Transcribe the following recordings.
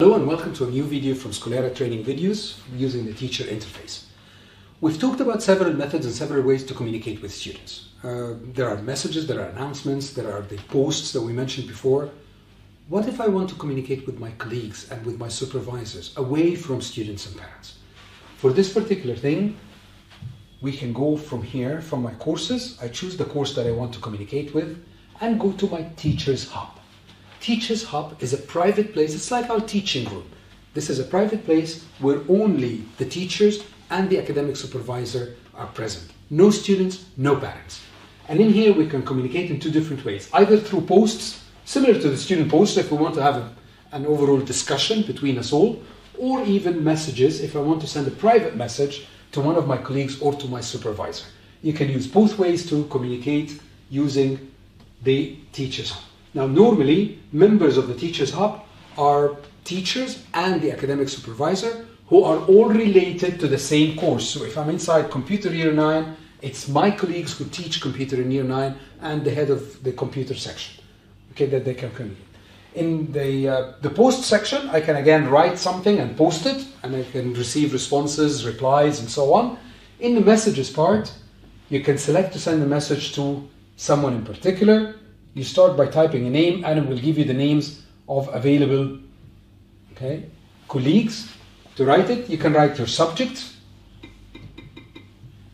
Hello and welcome to a new video from Skolera Training Videos using the teacher interface. We've talked about several methods and several ways to communicate with students. There are messages, there are announcements, there are the posts that we mentioned before. What if I want to communicate with my colleagues and with my supervisors away from students and parents? For this particular thing, we can go from here, from my courses. I choose the course that I want to communicate with and go to my Teachers Hub. Teachers Hub is a private place. It's like our teaching room. This is a private place where only the teachers and the academic supervisor are present. No students, no parents. And in here we can communicate in two different ways. Either through posts, similar to the student posts if we want to have an overall discussion between us all, or even messages if I want to send a private message to one of my colleagues or to my supervisor. You can use both ways to communicate using the Teachers Hub. Now, normally, members of the Teachers Hub are teachers and the academic supervisor who are all related to the same course. So if I'm inside Computer Year 9, it's my colleagues who teach Computer in Year 9 and the head of the computer section, okay, that they can communicate. In the post section, I can again write something and post it, and I can receive responses, replies, and so on. In the messages part, you can select to send a message to someone in particular. You start by typing a name and it will give you the names of available colleagues. To write it, you can write your subject,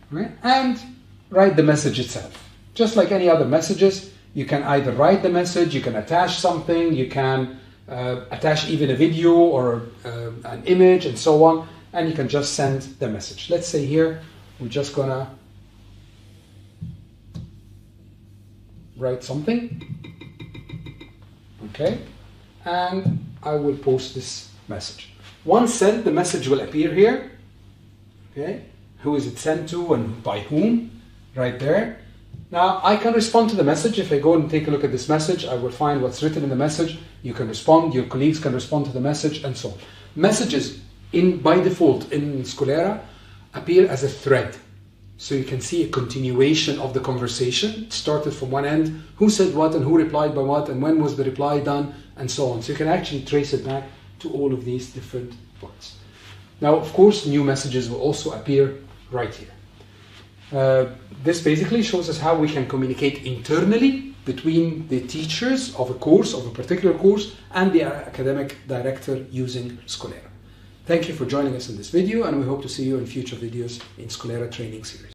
right, and write the message itself. Just like any other messages, you can either write the message, you can attach something, you can attach even a video or an image and so on, and you can just send the message. Let's say here, we're just gonna write something, okay, and I will post this message. Once sent, the message will appear here, okay, who is it sent to and by whom, right there. Now I can respond to the message. If I go and take a look at this message, I will find what's written in the message. You can respond, your colleagues can respond to the message, and so on. Messages by default in Skolera appear as a thread. So you can see a continuation of the conversation. It started from one end, who said what and who replied by what and when was the reply done and so on. So you can actually trace it back to all of these different points. Now, of course, new messages will also appear right here. This basically shows us how we can communicate internally between the teachers of a course, of a particular course, and the academic director using Skolera. Thank you for joining us in this video, and we hope to see you in future videos in Skolera Training Series.